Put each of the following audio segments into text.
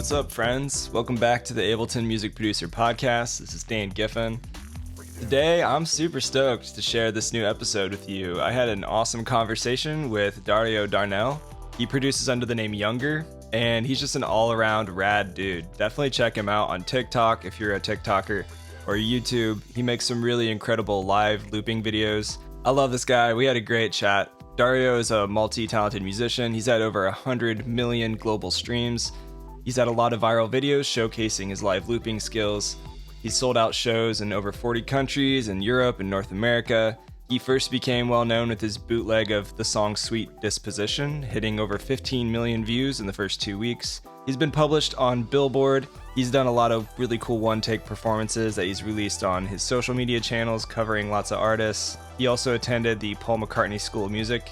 What's up, friends? Welcome back to the Ableton Music Producer Podcast. This is Dan Giffen. Today, I'm super stoked to share this new episode with you. I had an awesome conversation with Dario Darnell. He produces under the name Youngr, and he's just an all-around rad dude. Definitely check him out on TikTok if you're a TikToker, or YouTube. He makes some really incredible live looping videos. I love this guy. We had a great chat. Dario is a multi-talented musician. He's had over 100 million global streams. He's had a lot of viral videos showcasing his live looping skills. He's sold out shows in over 40 countries in Europe and North America. He first became well known with his bootleg of the song Sweet Disposition, hitting over 15 million views in the first 2 weeks. He's been published on Billboard. He's done a lot of really cool one-take performances that he's released on his social media channels, covering lots of artists. He also attended the Paul McCartney School of Music.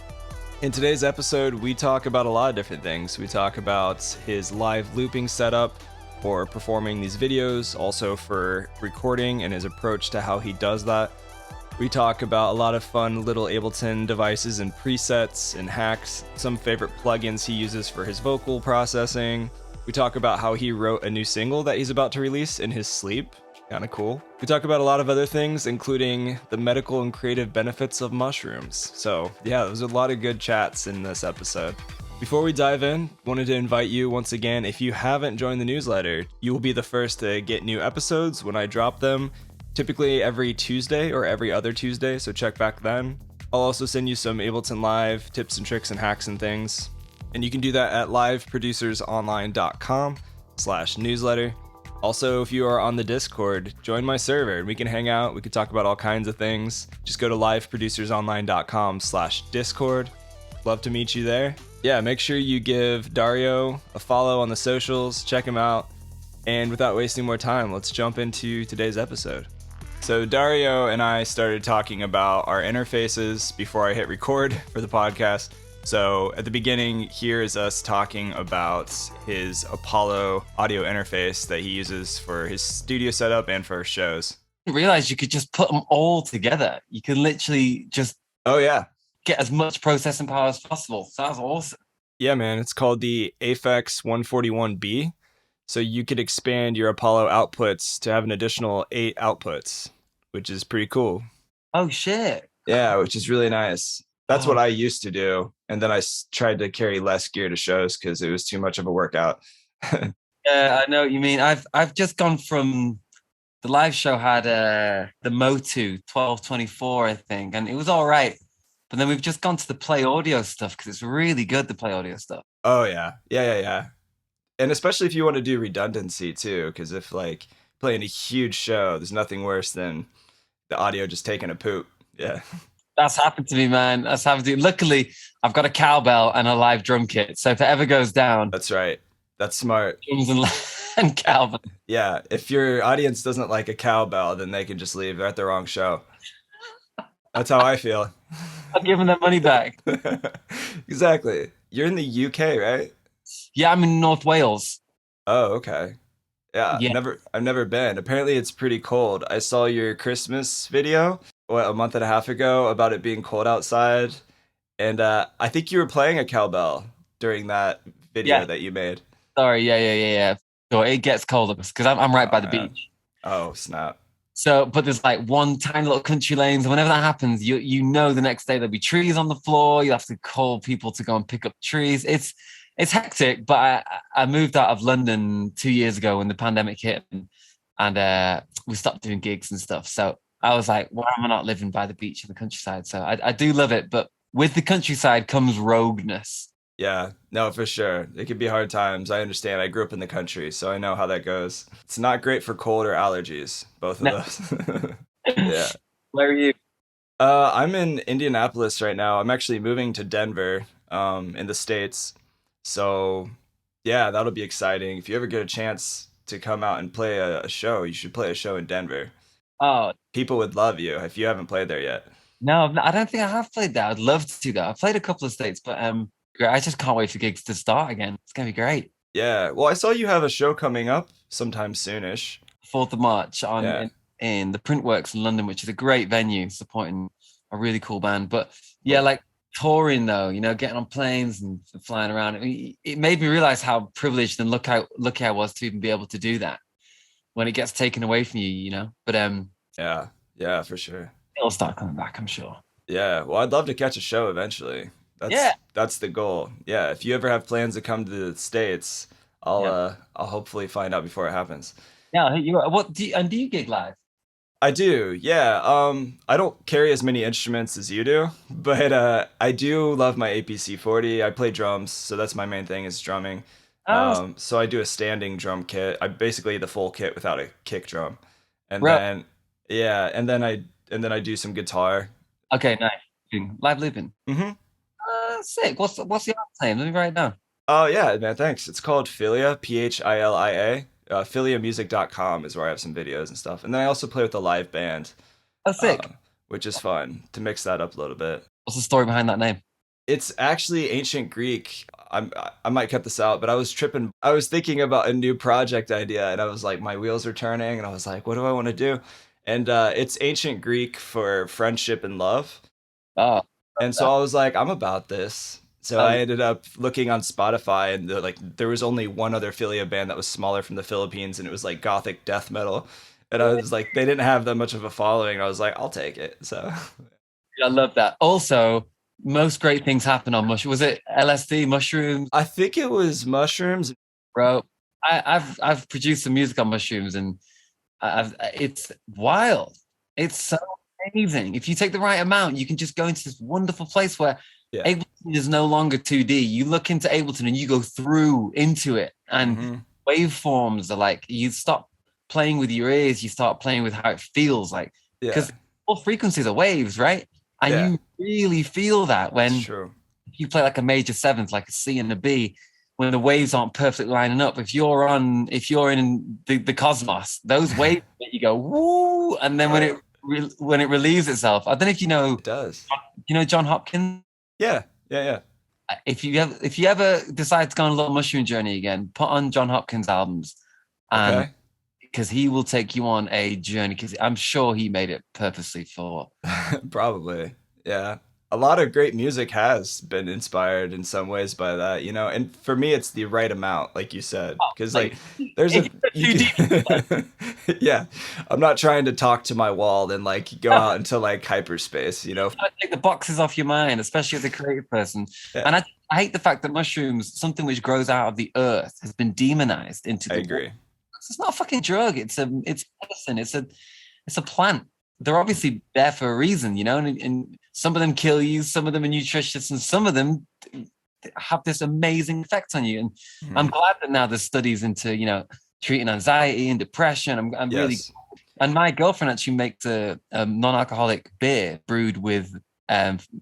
In today's episode, we talk about a lot of different things. We talk about his live looping setup for performing these videos, also for recording and his approach to how he does that. We talk about a lot of fun little Ableton devices and presets and hacks, some favorite plugins he uses for his vocal processing. We talk about how he wrote a new single that he's about to release in his sleep. Kinda cool. We talk about a lot of other things, including the medical and creative benefits of mushrooms. So yeah, there's a lot of good chats in this episode. Before we dive in, wanted to invite you once again, if you haven't joined the newsletter, you will be the first to get new episodes when I drop them, typically every Tuesday or every other Tuesday, so check back then. I'll also send you some Ableton Live tips and tricks and hacks and things. And you can do that at liveproducersonline.com/newsletter. Also, if you are on the Discord, join my server and we can hang out. We can talk about all kinds of things. Just go to liveproducersonline.com/discord. Love to meet you there. Yeah, make sure you give Dario a follow on the socials. Check him out. And without wasting more time, let's jump into today's episode. So Dario and I started talking about our interfaces before I hit record for the podcast. So at the beginning, here is us talking about his Apollo audio interface that he uses for his studio setup and for shows. I didn't realize you could just put them all together. You can literally just get as much processing power as possible. Sounds awesome. Yeah, man. It's called the Aphex 141B. So you could expand your Apollo outputs to have an additional 8 outputs, which is pretty cool. Oh, shit. Yeah, which is really nice. That's what I used to do. And then I tried to carry less gear to shows because it was too much of a workout. Yeah, I know what you mean. I've just gone from the live show had the Motu 1224, I think, and it was all right. But then we've just gone to the Play Audio stuff because it's really good, the Play Audio stuff. Oh, yeah. Yeah. And especially if you want to do redundancy too, because if like playing a huge show, there's nothing worse than the audio just taking a poop. Yeah. That's happened to me, man. That's happened to me. Luckily, I've got a cowbell and a live drum kit. So if it ever goes down... That's right. That's smart. Drums and cowbell. Yeah. If your audience doesn't like a cowbell, then they can just leave. They're at the wrong show. That's how I feel. I'm giving them money back. Exactly. You're in the UK, right? Yeah, I'm in North Wales. Oh, okay. Yeah. I've never been. Apparently it's pretty cold. I saw your Christmas video a month and a half ago about it being cold outside, and I think you were playing a cowbell during that video that you made. Sorry, yeah. So it gets colder because I'm right by the beach. Oh, snap. So, but there's like one tiny little country lanes, and whenever that happens, you know the next day there'll be trees on the floor. You have to call people to go and pick up trees. It's hectic, but I moved out of London 2 years ago when the pandemic hit, and we stopped doing gigs and stuff. So I was like, why am I not living by the beach in the countryside? So I do love it, but with the countryside comes rogueness. Yeah, no, for sure. It can be hard times. I understand. I grew up in the country, so I know how that goes. It's not great for cold or allergies, both of those. Yeah. Where are you? I'm in Indianapolis right now. I'm actually moving to Denver, in the States. So yeah, that'll be exciting. If you ever get a chance to come out and play a show, you should play a show in Denver. Oh, people would love you if you haven't played there yet. No, I don't think I have played that. I'd love to do that. I've played a couple of states, but I just can't wait for gigs to start again. It's going to be great. Yeah. Well, I saw you have a show coming up sometime soonish. 4th of March in the Printworks in London, which is a great venue supporting a really cool band. But yeah, like touring though, you know, getting on planes and flying around. I mean, it made me realize how privileged and lucky I was to even be able to do that when it gets taken away from you, you know. But Yeah, yeah, for sure. it'll start coming back, I'm sure. Yeah, well, I'd love to catch a show eventually. Yeah. That's the goal. Yeah, if you ever have plans to come to the States, Yeah. I'll hopefully find out before it happens. Yeah. I'll hit you up. Do you gig live? I do, yeah. I don't carry as many instruments as you do, but I do love my APC 40. I play drums, so that's my main thing is drumming. Oh, So I do a standing drum kit. I basically the full kit without a kick drum, and bro. then yeah, and then I do some guitar. Okay, nice. Live looping. Hmm. Sick. What's the artist name? Let me write it down. Oh yeah, man, thanks. It's called Philia, Philia. Philiamusic.com is where I have some videos and stuff. And then I also play with a live band, Oh, sick. which is fun to mix that up a little bit. What's the story behind that name? It's actually ancient Greek. I might cut this out, but I was tripping. I was thinking about a new project idea, and I was like, my wheels are turning, and I was like, what do I want to do? And it's ancient Greek for friendship and love. Oh, And so I was like, I'm about this. So I ended up looking on Spotify, and there was only one other Philia band that was smaller from the Philippines, and it was like gothic death metal. And I was like, they didn't have that much of a following. I was like, I'll take it. So I love that. Also, most great things happen on mushroom. Was it LSD, mushrooms, I think it was mushrooms. bro? I've produced some music on mushrooms, and it's wild. It's so amazing. If you take the right amount, you can just go into this wonderful place where Yeah. Ableton is no longer 2D. You look into Ableton and you go through into it, and Hmm. waveforms are like you stop playing with your ears, you start playing with how it feels like, Yeah. because all frequencies are waves, right? And Yeah. you really feel that when It's true. you play like a major seventh, like a C and a B, when the waves aren't perfectly lining up. If you're in the cosmos, those waves that you go woo, and then when it relieves itself. I don't know if It does. you know John Hopkins. Yeah. Yeah. Yeah. If you ever decide to go on a little mushroom journey again, put on John Hopkins albums, and Okay. because he will take you on a journey, because I'm sure he made it purposely for. Probably. Yeah. A lot of great music has been inspired in some ways by that, and for me it's the right amount, like you said, because like there's If a you're too deep, yeah, I'm not trying to talk to my wall and like go out into like hyperspace. take the boxes off your mind, especially as a creative person. Yeah, And I hate the fact that mushrooms, something which grows out of the earth, has been demonized into I the agree. It's not a fucking drug. It's medicine. It's a plant. They're obviously there for a reason, you know. And some of them kill you, some of them are nutritious, and some of them have this amazing effect on you. And I'm Mhm. glad that now there's studies into treating anxiety and depression. I'm really. Yes. And my girlfriend actually makes a non-alcoholic beer brewed with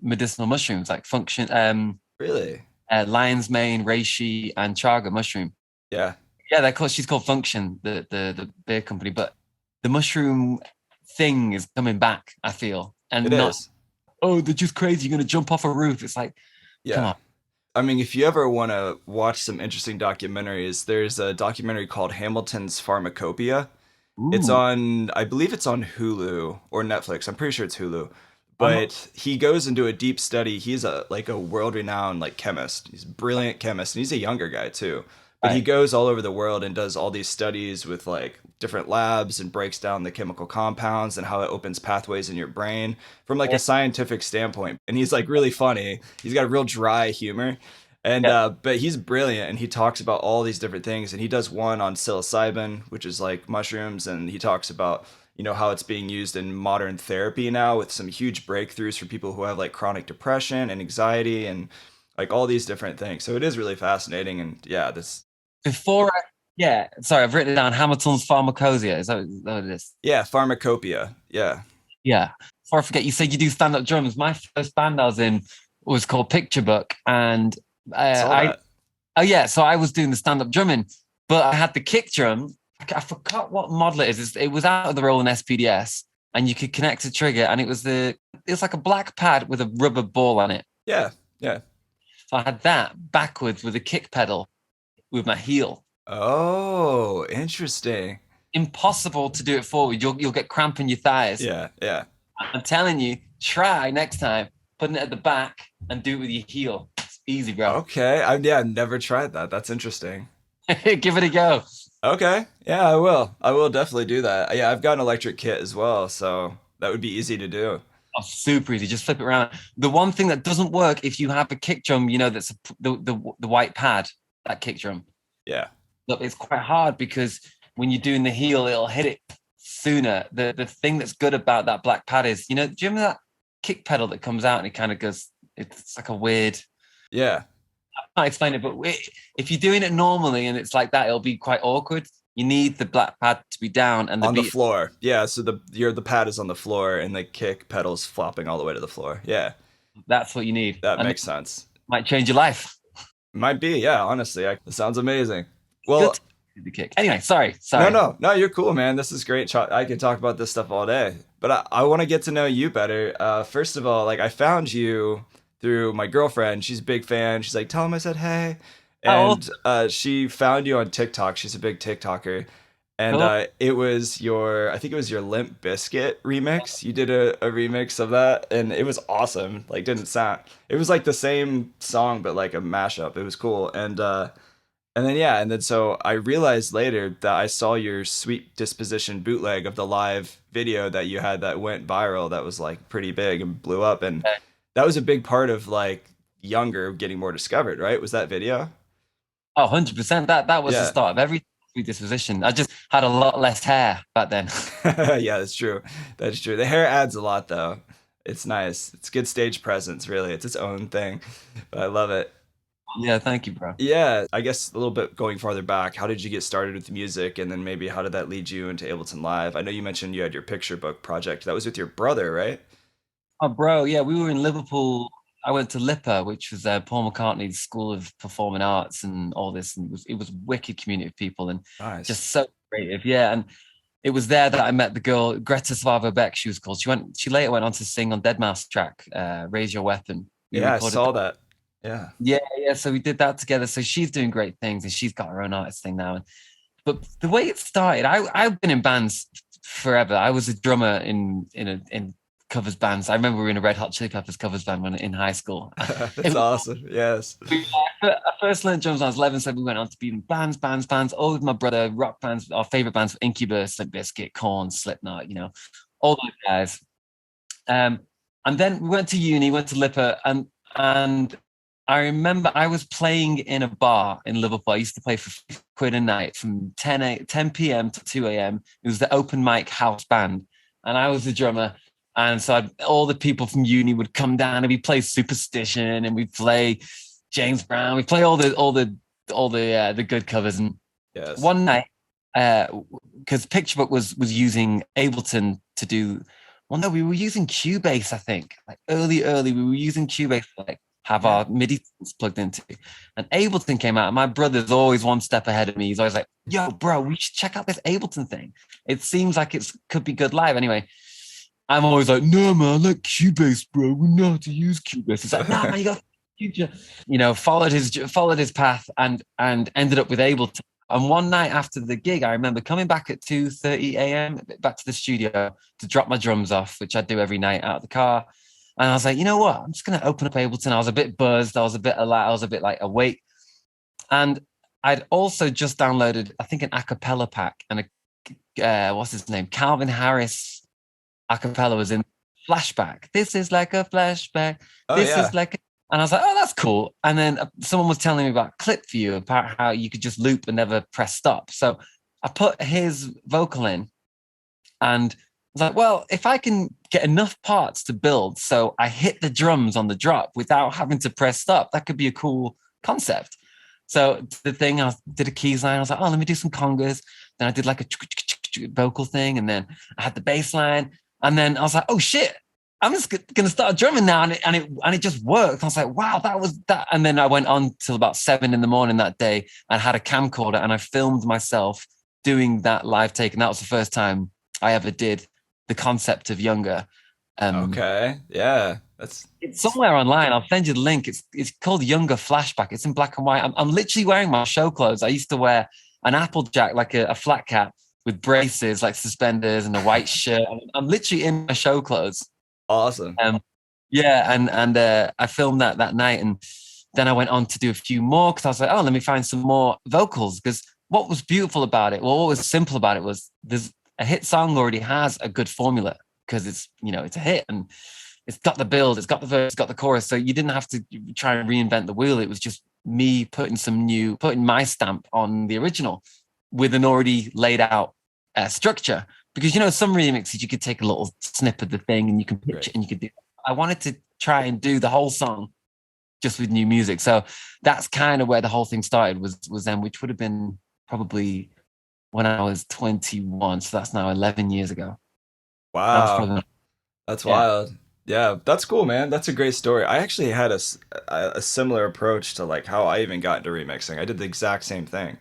medicinal mushrooms like function, Really? lion's mane, reishi, and chaga mushroom. Yeah. Yeah, she's called Function, the beer company. But the mushroom thing is coming back, I feel. And It not, is. oh, they're just crazy, you're gonna jump off a roof. It's like, come Yeah. on. I mean, if you ever want to watch some interesting documentaries, there's a documentary called Hamilton's Pharmacopeia. It's Ooh. on, I believe it's on Hulu or Netflix. I'm pretty sure it's Hulu. Uh-huh. But he goes into a deep study. He's a world-renowned like chemist. He's a brilliant chemist, and he's a younger guy too. But he Right. goes all over the world and does all these studies with like different labs and breaks down the chemical compounds and how it opens pathways in your brain from like Yeah. a scientific standpoint. And he's like really funny. He's got a real dry humor. And Yeah. but he's brilliant, and he talks about all these different things, and he does one on psilocybin, which is like mushrooms, and he talks about how it's being used in modern therapy now with some huge breakthroughs for people who have like chronic depression and anxiety and like all these different things. So it is really fascinating, and yeah, this Yeah, sorry, I've written it down. Hamilton's Pharmacopeia. Is that what it is? yeah, Pharmacopeia, yeah. Yeah. Before I forget, you said you do stand-up drums. My first band I was in was called Picture Book, and Saw I that. oh yeah, so I was doing the stand-up drumming, but I had the kick drum. I forgot what model it is. It was out of the Roland SPDS, and you could connect a trigger, and it was like a black pad with a rubber ball on it. Yeah, yeah. So I had that backwards with a kick pedal with my heel. Oh, interesting. Impossible to do it forward. You'll get cramp in your thighs. Yeah, yeah. I'm telling you, try next time putting it at the back and do it with your heel. It's easy, bro. Okay. I've never tried that. That's interesting. Give it a go. Okay. Yeah, I will. I will definitely do that. Yeah, I've got an electric kit as well, so that would be easy to do. Oh, super easy. Just flip it around. The one thing that doesn't work if you have a kick drum, that's the white pad, that kick drum. Yeah. Look, it's quite hard because when you're doing the heel, it'll hit it sooner. The thing that's good about that black pad is, do you remember that kick pedal that comes out and it kind of goes, it's like a weird, Yeah. I can't explain it, but if you're doing it normally and it's like that, it'll be quite awkward. You need the black pad to be down and On the floor. Yeah, so the pad is on the floor and the kick pedal's flopping all the way to the floor. Yeah. That's what you need. That and makes sense. Might change your life. Might be, yeah, honestly. It sounds amazing. Well, the kick. Anyway, sorry. No, you're cool, man. This is great. I could talk about this stuff all day, but I want to get to know you better. First of all, like I found you through my girlfriend. She's a big fan. She's like, tell him I said hey, and she found you on TikTok. She's a big TikToker, and Cool. I think it was your Limp Bizkit remix. You did a remix of that, and it was awesome. Like, it was like the same song, but like a mashup. It was cool, and then so I realized later that I saw your Sweet Disposition bootleg of the live video that you had that went viral, that was like pretty big and blew up, and that was a big part of like Youngr getting more discovered, right? Was that video? Oh, 100%. That was the Yeah. start of every Sweet Disposition. I just had a lot less hair back then. Yeah, that's true. That's true. The hair adds a lot though. It's nice. It's good stage presence, really. It's its own thing. But I love it. Yeah, thank you, bro. Yeah, I guess a little bit going farther back, how did you get started with music, and then maybe how did that lead you into Ableton Live? I know you mentioned you had your picture book project. That was with your brother, right? Oh, bro, yeah, we were in Liverpool. I went to LIPA, which was Paul McCartney's School of Performing Arts and all this. And it was wicked community of people and Nice. just so creative. Yeah. And it was there that I met the girl, Greta Svava Beck, she was called. She later went on to sing on Deadmau5 track, Raise Your Weapon. Yeah, I saw that. Yeah. Yeah. So we did that together. So she's doing great things and she's got her own artist thing now. But the way it started, I've been in bands forever. I was a drummer in covers bands. I remember we were in a Red Hot Chili Peppers covers band when in high school. That's awesome. Yes. I first learned drums when I was 11, so we went on to be in bands, all with my brother, rock bands. Our favorite bands were Incubus, Limp Bizkit, Korn, Slipknot, all those guys. And then we went to uni, went to LIPA, and I remember I was playing in a bar in Liverpool. I used to play for £50 a night from 10 p.m. to 2 a.m. It was the open mic house band, and I was the drummer. And so all the people from uni would come down and we'd play Superstition and we'd play James Brown. We play all the good covers. And Yes. one night, because Picture Book was using Ableton to do. Well, no, we were using Cubase. I think like early we were using Cubase to like have our MIDI plugged into. And Ableton came out. And my brother's always one step ahead of me. He's always like, "Yo, bro, we should check out this Ableton thing. It seems like it could be good live." Anyway. I'm always like, no, man, I like Cubase, bro. We know how to use Cubase. It's like, no, man, you got future. Followed his path and ended up with Ableton. And one night after the gig, I remember coming back at 2:30 a.m. back to the studio to drop my drums off, which I do every night out of the car. And I was like, you know what? I'm just going to open up Ableton. I was a bit buzzed. I was a bit like awake. And I'd also just downloaded, I think, an a cappella pack and what's his name? Calvin Harris acapella was in Flashback. This is like a flashback. Is like, and I was like, oh, that's cool. And then someone was telling me about Clip View, about how you could just loop and never press stop. So I put his vocal in and I was like, well, if I can get enough parts to build, so I hit the drums on the drop without having to press stop, that could be a cool concept. So the thing, I did a keys line. I was like, oh, let me do some congas. Then I did like a vocal thing. And then I had the bass line. And then I was like, oh shit, I'm just going to start drumming now. And it just worked. I was like, wow, that was that. And then I went on till about 7 a.m. that day and had a camcorder and I filmed myself doing that live take. And that was the first time I ever did the concept of Youngr. Okay. Yeah. It's somewhere online. I'll send you the link. It's called Youngr Flashback. It's in black and white. I'm literally wearing my show clothes. I used to wear an Applejack, like a flat cap, with braces like suspenders and a white shirt. I'm literally in my show clothes. Awesome. Yeah, and I filmed that night, and then I went on to do a few more because I was like, oh, let me find some more vocals. Because what was beautiful about it, well, what was simple about it was there's a hit song already has a good formula because it's it's a hit and it's got the build, it's got the verse, it's got the chorus. So you didn't have to try and reinvent the wheel. It was just me putting my stamp on the original with an already laid out structure. Because some remixes you could take a little snip of the thing and you can pitch it and you could do. I wanted to try and do the whole song just with new music. So that's kind of where the whole thing started was then, which would have been probably when I was 21. So that's now 11 years ago. That was Wow, probably, that's yeah. wild. Yeah, that's cool, man. That's a great story. I actually had a similar approach to like how I even got into remixing. I did the exact same thing.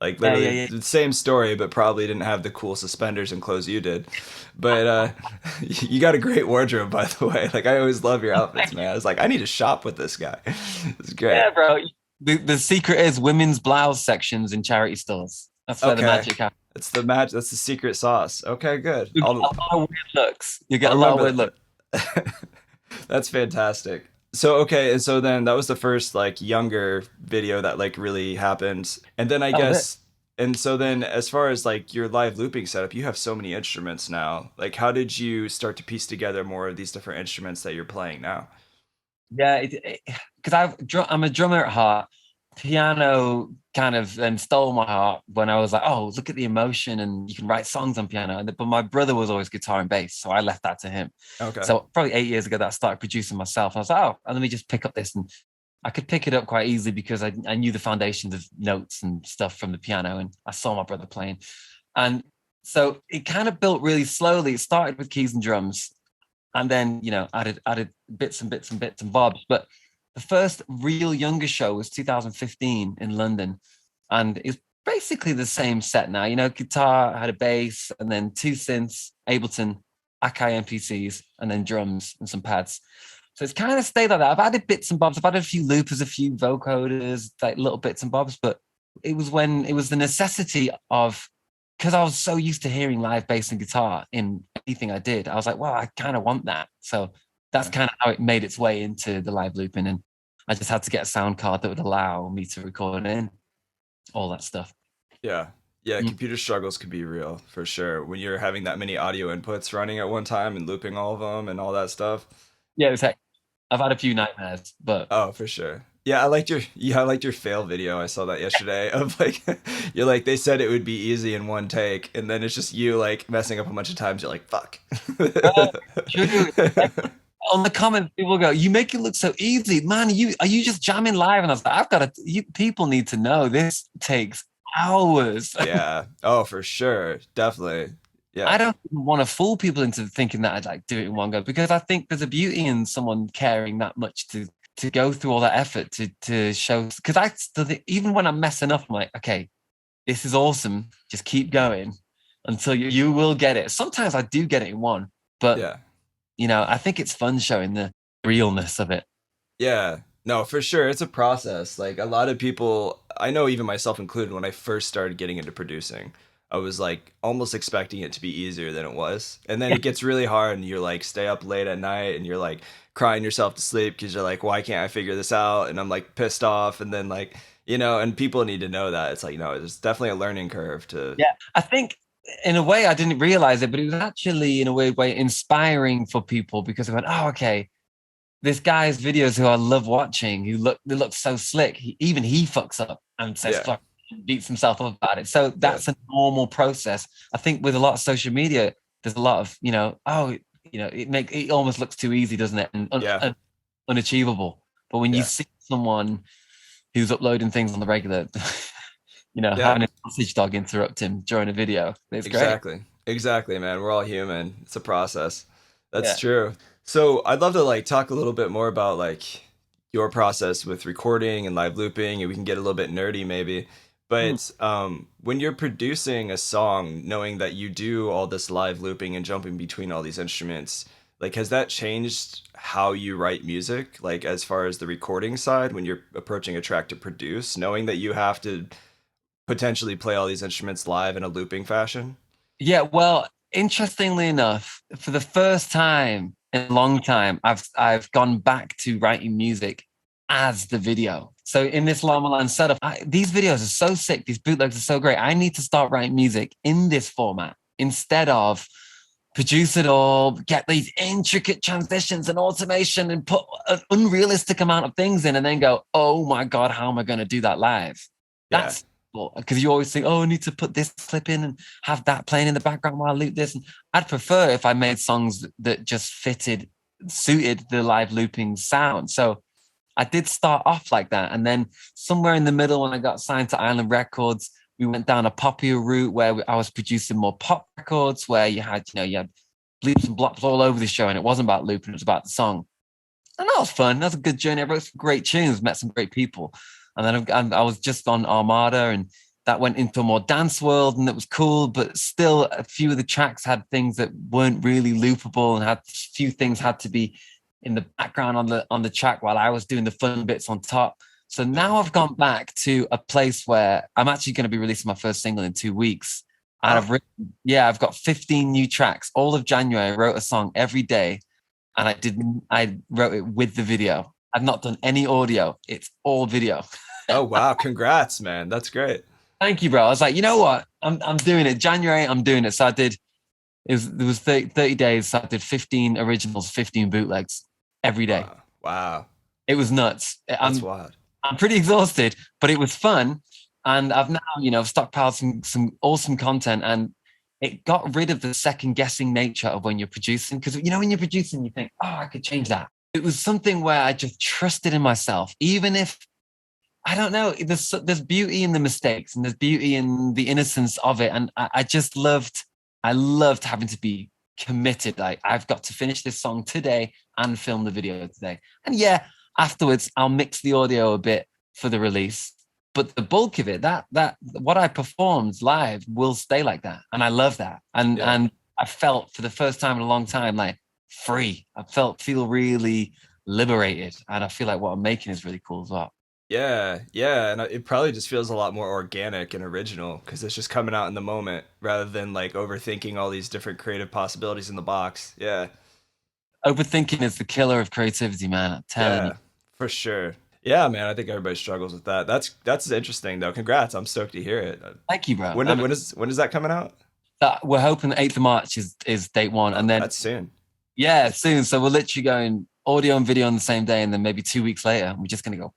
Like Yeah, literally yeah, the same story, but probably didn't have the cool suspenders and clothes you did. But you got a great wardrobe, by the way. Like I always love your outfits, man. I was like, I need to shop with this guy. It's great. yeah, bro. The secret is women's blouse sections in charity stores. That's where the Okay. magic happens. It's the match. That's the secret sauce. Okay, good. You get a lot of weird looks. You I'll get a lot of weird remember looks. that. That's fantastic. So okay, and so then that was the first like Youngr video that like really happened. And then I That was it. guess and so then as far as like your live looping setup, you have so many instruments now. Like how did you start to piece together more of these different instruments that you're playing now? Yeah, because I'm a drummer at heart. Piano kind of then stole my heart when I was like, oh, look at the emotion and you can write songs on piano. But my brother was always guitar and bass, so I left that to him. Okay. So probably 8 years ago that I started producing myself. I was like, oh, let me just pick up this. And I could pick it up quite easily because I knew the foundations of notes and stuff from the piano and I saw my brother playing. And so it kind of built really slowly. It started with keys and drums and then added bits and bits and bits and bobs. But the first real Youngr show was 2015 in London, and it's basically the same set now. Guitar, I had a bass, and then two synths, Ableton, Akai MPCs, and then drums and some pads. So it's kind of stayed like that. I've added bits and bobs. I've added a few loopers, a few vocoders, like little bits and bobs. But it was the necessity of because I was so used to hearing live bass and guitar in anything I did. I was like, well, I kind of want that. So that's kind of how it made its way into the live looping. And I just had to get a sound card that would allow me to record in all that stuff. Yeah. Yeah, Mm. computer struggles could be real for sure when you're having that many audio inputs running at one time and looping all of them and all that stuff. Yeah, it was heck. I've had a few nightmares, but Oh, for sure. I liked your fail video. I saw that yesterday of like you're like they said it would be easy in one take and then it's just you like messing up a bunch of times. You're like, fuck. true. On the comments, people go, "You make it look so easy, man. Are you just jamming live?" And I was like, "I've got to. People need to know this takes hours." Yeah. Oh, for sure. Definitely. I Yeah. don't want to fool people into thinking that I'd like do it in one go because I think there's a beauty in someone caring that much to go through all that effort to show. Because I still think, even when I'm messing up, I'm like, okay, this is awesome. Just keep going until you will get it. Sometimes I do get it in one, but Yeah. I think it's fun showing the realness of it. Yeah. No, for sure. It's a process. Like a lot of people, I know even myself included, when I first started getting into producing, I was like almost expecting it to be easier than it was. And then Yeah, it gets really hard and you're like stay up late at night and you're like crying yourself to sleep because you're like, why can't I figure this out? And I'm like pissed off. And then like, and people need to know that. It's like, no, there's definitely a learning curve to, yeah. I think in a way I didn't realize it, but it was actually in a weird way inspiring for people because I went, oh, okay, this guy's videos who I love watching, they look so slick. Even he fucks up and says yeah, fuck, beats himself up about it. So yeah, that's a normal process. I think with a lot of social media, there's a lot of it almost looks too easy, doesn't it? And yeah, unachievable. But when you yeah, see someone who's uploading things on the regular, yeah. having a sausage dog interrupt him during a video, it's great. Exactly. Exactly, man. We're all human. It's a process. That's Yeah. true. So I'd love to like talk a little bit more about like your process with recording and live looping, and we can get a little bit nerdy maybe. Hmm. But when you're producing a song, knowing that you do all this live looping and jumping between all these instruments, like has that changed how you write music? Like as far as the recording side, when you're approaching a track to produce, knowing that you have to potentially play all these instruments live in a looping fashion? Yeah, well, interestingly enough, for the first time. in a long time, I've gone back to writing music as the video. So in this Llama Land setup, these videos are so sick. These bootlegs are so great. I need to start writing music in this format instead of produce it all, get these intricate transitions and automation and put an unrealistic amount of things in and then go, oh my God, how am I going to do that live? Yeah. That's because you always think, oh, I need to put this clip in and have that playing in the background while I loop this. And I'd prefer if I made songs that just suited the live looping sound. So I did start off like that. And then somewhere in the middle, when I got signed to Island Records, we went down a poppier route where I was producing more pop records where you had bleeps and blops all over the show. And it wasn't about looping, it was about the song. And that was fun. That was a good journey. I wrote some great tunes, met some great people. And then I was just on Armada, and that went into a more dance world, and it was cool. But still, a few of the tracks had things that weren't really loopable, and had a few things had to be in the background on the track while I was doing the fun bits on top. So now I've gone back to a place where I'm actually going to be releasing my first single in 2 weeks. And I've got 15 new tracks. All of January, I wrote a song every day, and I wrote it with the video. I've not done any audio. It's all video. Oh, wow. Congrats, man. That's great. Thank you, bro. I was like, you know what? I'm doing it. January, I'm doing it. So there was 30 days. So I did 15 originals, 15 bootlegs every day. Wow. It was nuts. That's wild. I'm pretty exhausted, but it was fun. And I've now, stockpiled some awesome content, and it got rid of the second guessing nature of when you're producing. Because, when you're producing, you think, oh, I could change that. It was something where I just trusted in myself, even if, I don't know, there's beauty in the mistakes and there's beauty in the innocence of it. And I loved having to be committed. Like, I've got to finish this song today and film the video today. And yeah, afterwards, I'll mix the audio a bit for the release. But the bulk of it, that what I performed live will stay like that. And I love that. And I felt for the first time in a long time, like, free. I feel really liberated, and I feel like what I'm making is really cool as well. Yeah, and it probably just feels a lot more organic and original because it's just coming out in the moment rather than like overthinking all these different creative possibilities in the box. Yeah. Overthinking is the killer of creativity, man. I'm telling you. For sure. Yeah, man, I think everybody struggles with that. That's interesting though. Congrats. I'm stoked to hear it. Thank you, bro. When is that coming out? We're hoping the 8th of March is date one, and then that's soon. Yeah, soon. So we're literally going audio and video on the same day, and then maybe 2 weeks later, we're just going to go.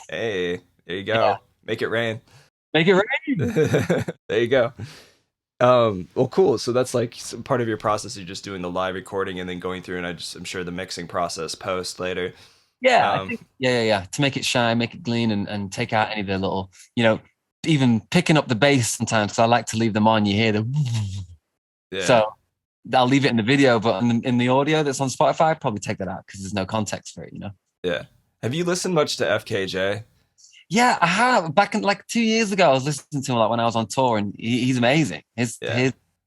Hey, there you go. Yeah. Make it rain. Make it rain. There you go. Well, cool. So that's like part of your process. You're just doing the live recording and then going through, and I'm sure the mixing process post later. Yeah. Yeah. To make it shine, make it clean, and take out any of the little, even picking up the bass sometimes, because I like to leave them on. You hear the. Yeah. So I'll leave it in the video, but in the audio that's on Spotify, I'd probably take that out because there's no context for it, Yeah. Have you listened much to FKJ? Yeah, I have. Back in like 2 years ago, I was listening to him like when I was on tour, and he's amazing. His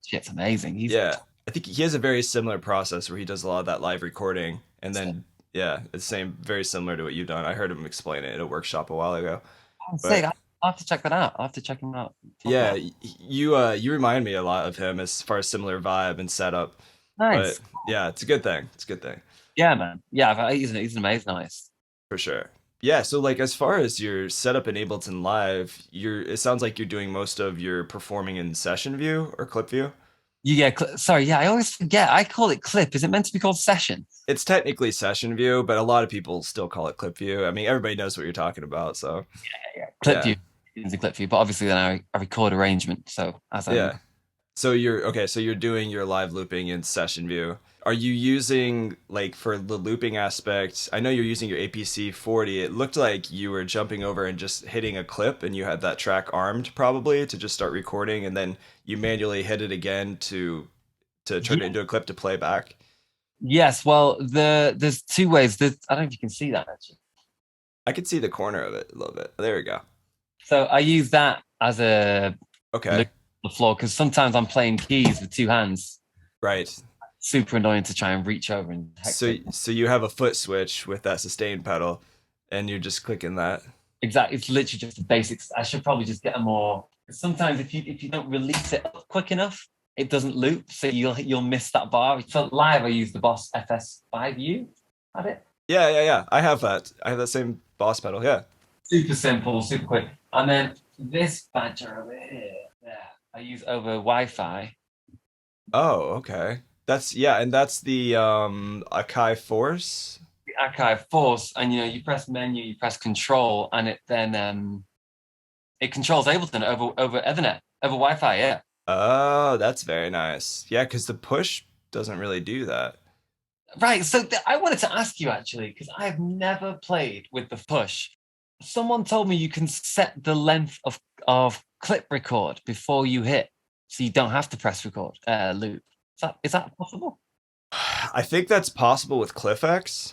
shit's amazing. I think he has a very similar process where he does a lot of that live recording, and then it's very similar to what you've done. I heard him explain it at a workshop a while ago. I'll have to check that out. I'll have to check him out. Yeah, you remind me a lot of him as far as similar vibe and setup. Nice. But yeah, it's a good thing. Yeah, man. Yeah, he's an amazing artist. For sure. Yeah, so like as far as your setup in Ableton Live, it sounds like you're doing most of your performing in session view or clip view. I always forget. I call it clip. Is it meant to be called session? It's technically session view, but a lot of people still call it clip view. I mean, everybody knows what you're talking about, so. Yeah. Clip view is a clip view, but obviously then I record arrangement. So So you're doing your live looping in session view. Are you using, like, for the looping aspect, I know you're using your APC 40. It looked like you were jumping over and just hitting a clip, and you had that track armed probably to just start recording, and then you manually hit it again to turn it into a clip to play back. Yes, well, there's two ways. I don't know if you can see that, actually. I can see the corner of it a little bit. There we go. So I use that as a loop on the floor, because sometimes I'm playing keys with two hands. Right. Super annoying to try and reach over and so you have a foot switch with that sustain pedal, and you're just clicking that. Exactly. It's literally just the basics. I should probably just get a more. Sometimes if you don't release it quick enough, it doesn't loop, so you'll miss that bar. For live, I use the Boss FS5U. Had it. Yeah. I have that. I have that same Boss pedal. Yeah. Super simple, super quick. And then this badger over here, I use over Wi-Fi. Oh, okay. And that's the Akai Force. The Archive Force, and you press menu, you press Control, and it then it controls Ableton over Ethernet, over Wi-Fi. Yeah. Oh, that's very nice. Yeah, because the push doesn't really do that. Right. So I wanted to ask you actually, because I've never played with the push. Someone told me you can set the length of clip record before you hit, so you don't have to press record loop. Is that possible? I think that's possible with CliffX,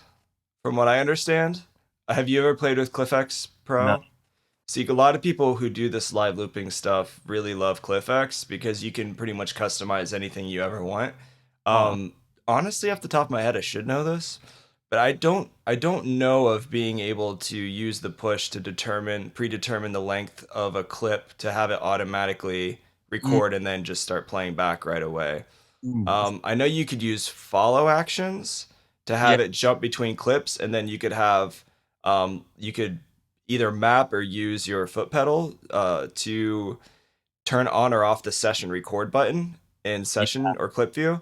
from what I understand. Have you ever played with CliffX No. Pro? See, a lot of people who do this live looping stuff really love CliffX because you can pretty much customize anything you ever want. Oh. Um, Honestly, off the top of my head, I should know this, but I don't know of being able to use the push to predetermine the length of a clip to have it automatically Mm, record and then just start playing back right away. mm. I know you could use follow actions to Yeah. have it jump between clips, and then you could either map or use your foot pedal to turn on or off the session record button in session or clip view.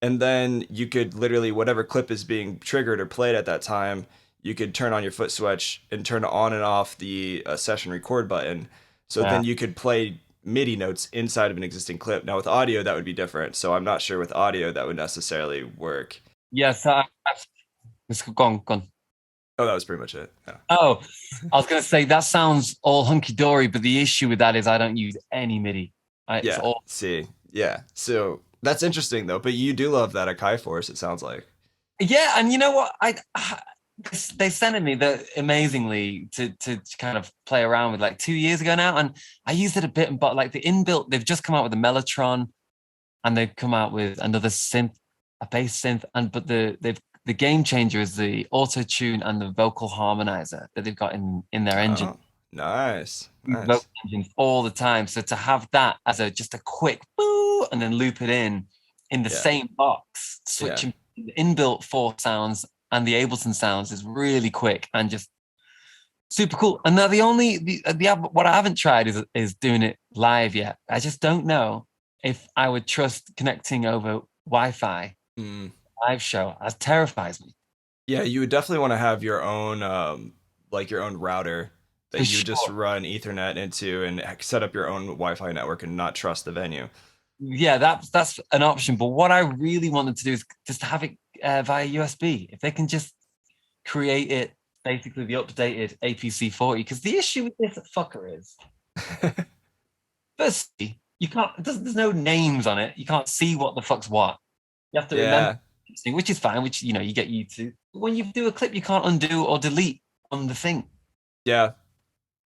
And then you could literally, whatever clip is being triggered or played at that time, you could turn on your foot switch and turn on and off the session record button. So Yeah. then you could play MIDI notes inside of an existing clip. Now with audio, that would be different. So I'm not sure with audio that would necessarily work. Yes. Let's go on. Go on. Oh, that was pretty much it. Yeah. Oh, I was going to say that sounds all hunky dory, but the issue with that is I don't use any MIDI. It's Yeah. all. See. Yeah. So that's interesting though. But you do love that Akai Force, it sounds like. Yeah, and you know what? They sent it me amazingly to kind of play around with like 2 years ago now, and I used it a bit. But like the inbuilt, they've just come out with the Mellotron, and they've come out with another synth, a bass synth, and but the game changer is the auto tune and the vocal harmonizer that they've got in their engine. Oh, nice. Vocal Nice. engines all the time. So to have that as just a quick boo and then loop it in the Yeah. same box, Yeah. switching the inbuilt Force sounds and the Ableton sounds is really quick and just super cool. And now what I haven't tried is doing it live yet. I just don't know if I would trust connecting over Wi-Fi Mm. live show. That terrifies me. Yeah, you would definitely want to have your own like your own router that For you would just sure. run Ethernet into and set up your own Wi-Fi network and not trust the venue. Yeah, that's an option. But what I really wanted to do is just have it via USB. If they can just create it, basically the updated APC40. Because the issue with this fucker is, firstly, you can't. There's no names on it. You can't see what the fuck's what. You have to remember, Yeah. which is fine. Which you get used to. But when you do a clip, you can't undo or delete on the thing. Yeah.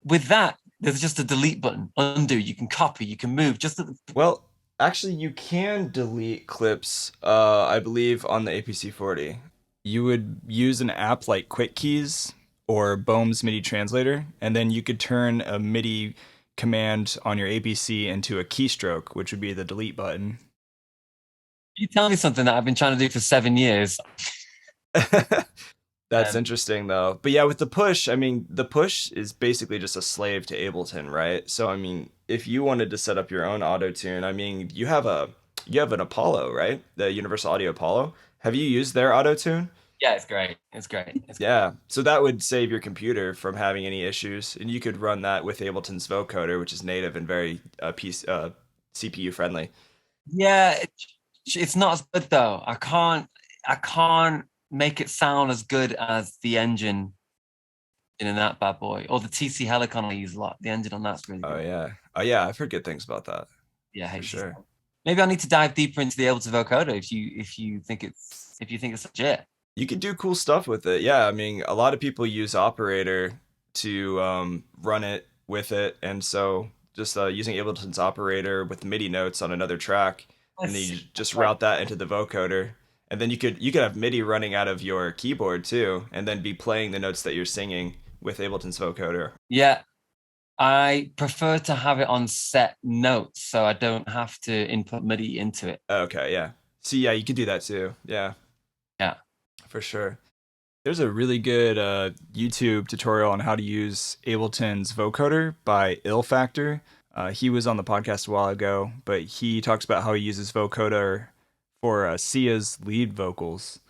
With that, there's just a delete button. Undo. You can copy. You can move. Just at the, Well, actually you can delete clips I believe on the APC40. You would use an app like Quick Keys or Bohm's MIDI translator, and then you could turn a MIDI command on your APC into a keystroke, which would be the delete button. you tell me something that I've been trying to do for 7 years. That's Um, interesting though. But yeah, with the push, I mean, the push is basically just a slave to Ableton, right? So I mean, if you wanted to set up your own auto tune, I mean, you have an Apollo, right? The Universal Audio Apollo. Have you used their auto tune? yeah, it's great. It's great. Yeah. So that would save your computer from having any issues, and you could run that with Ableton's vocoder, which is native and very CPU friendly. Yeah, it's not as good though. I can't make it sound as good as the engine in that bad boy or the TC Helicon I use a lot. The engine on that's really Oh good. yeah. Oh yeah, I've heard good things about that Yeah, for it's just sure. maybe I need to dive deeper into the Ableton vocoder if you think it's legit. You could do cool stuff with it. Yeah, I mean, a lot of people use Operator to run it with it, and so just using Ableton's Operator with MIDI notes on another track, and then you just Right. route that into the vocoder, and then you could have MIDI running out of your keyboard too, and then be playing the notes that you're singing with Ableton's vocoder. Yeah, I prefer to have it on set notes so I don't have to input MIDI into it. Okay, yeah. See, yeah, you could do that too. Yeah, Yeah. for sure. There's a really good YouTube tutorial on how to use Ableton's vocoder by Ill Factor. He was on the podcast a while ago, but he talks about how he uses vocoder for Sia's lead vocals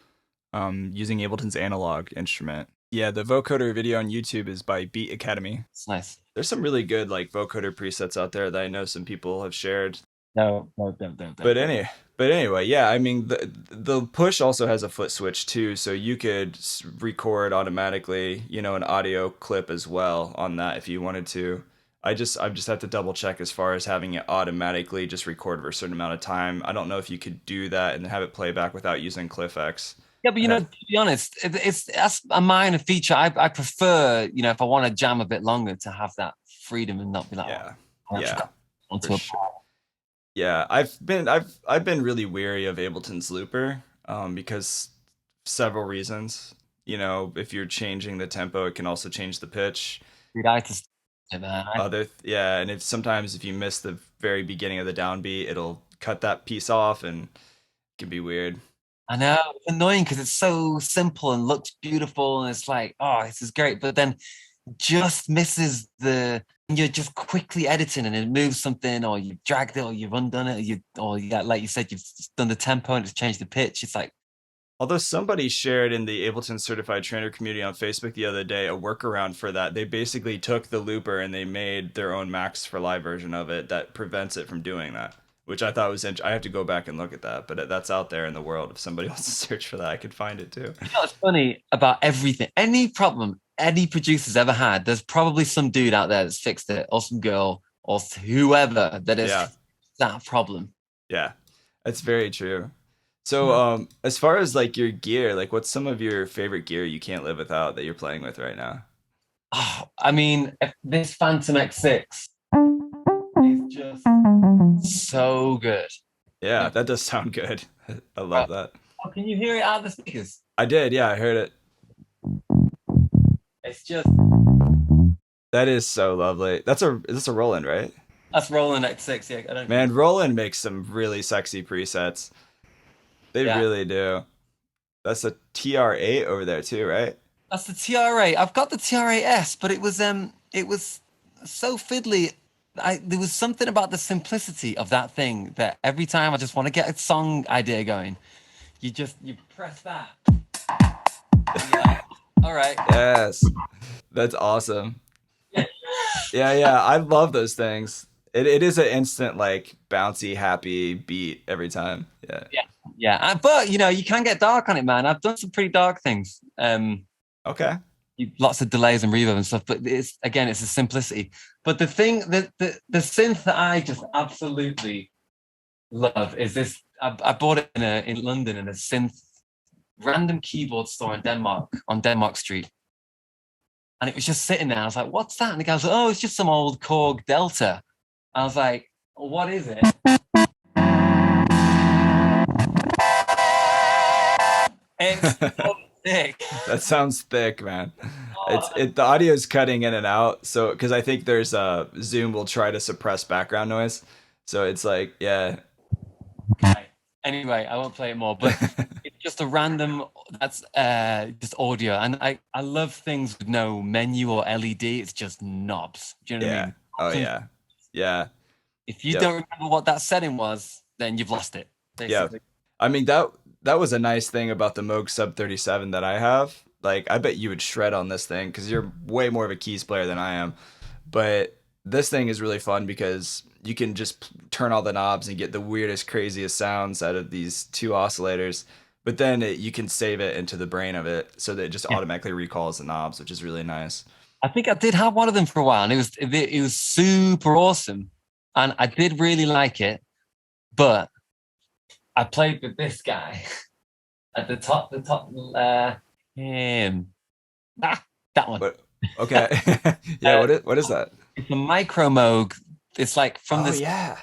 using Ableton's analog instrument. Yeah, the vocoder video on YouTube is by Beat Academy. It's nice. There's some really good like vocoder presets out there that I know some people have shared. No. But anyway, yeah, I mean the push also has a foot switch too, so you could record automatically, you know, an audio clip as well on that if you wanted to. I just have to double check as far as having it automatically just record for a certain amount of time. I don't know if you could do that and have it play back without using CliffX. Yeah, but you know, to be honest, that's a minor feature. I prefer, you know, if I want to jam a bit longer, to have that freedom and not be like, onto a sure. Yeah, I've been really weary of Ableton's looper because several reasons. You know, if you're changing the tempo, it can also change the pitch. Dude, I just and if sometimes if you miss the very beginning of the downbeat, it'll cut that piece off and it can be weird. I know, it's annoying because it's so simple and looks beautiful, and it's like, oh, this is great, but then just misses you're just quickly editing and it moves something, or you've dragged it, or you've undone it, or like you said, you've done the tempo and it's changed the pitch. It's like, although somebody shared in the Ableton Certified Trainer community on Facebook the other day a workaround for that. They basically took the looper and they made their own Max for Live version of it that prevents it from doing that, which I thought was interesting. I have to go back and look at that, but that's out there in the world. If somebody wants to search for that, I could find it too. You know what's funny about everything? Any problem any producer's ever had, there's probably some dude out there that's fixed it, or some girl, or whoever that is that problem. Yeah, that's very true. So, as far as like your gear, like what's some of your favorite gear you can't live without that you're playing with right now? Oh, I mean, this Phantom X6 is just so good. Yeah, that does sound good. I love that. Oh, can you hear it out of the speakers? I did, yeah, I heard it. It's just... That is so lovely. Is this a Roland, right? That's Roland X6, yeah. Man, Roland makes some really sexy presets. They really do. That's a TR8 over there too, right? That's the TR8. I've got the TR8S, but it was so fiddly. There was something about the simplicity of that thing that every time I just want to get a song idea going, you press that. Yeah. All right. Yes. That's awesome. Yeah. I love those things. It is an instant, like, bouncy, happy beat every time. Yeah. But, you know, you can get dark on it, man. I've done some pretty dark things. Okay. Lots of delays and reverb and stuff, but it's the simplicity. But the thing, the synth that I just absolutely love is this. I bought it in London in a synth random keyboard store in Denmark, on Denmark Street. And it was just sitting there. I was like, what's that? And the guy was like, oh, it's just some old Korg Delta. I was like, well, what is it? It's so thick. That sounds thick, man. The audio is cutting in and out. So, because I think there's Zoom will try to suppress background noise. So it's like, yeah. Okay. Anyway, I won't play it more, but it's just a random, that's just audio. And I love things with no menu or LED. It's just knobs. Do you know what I mean? Oh, yeah. Yeah. If you don't remember what that setting was, then you've lost it. Basically. Yeah. I mean, that was a nice thing about the Moog Sub 37 that I have. Like, I bet you would shred on this thing because you're way more of a keys player than I am. But this thing is really fun because you can just turn all the knobs and get the weirdest, craziest sounds out of these two oscillators. But then you can save it into the brain of it so that it just automatically recalls the knobs, which is really nice. I think I did have one of them for a while, and it was super awesome. And I did really like it, but I played with this guy at the top, him. That one. Okay. Yeah, what is that? It's a micro Moog. It's like from this. Yeah.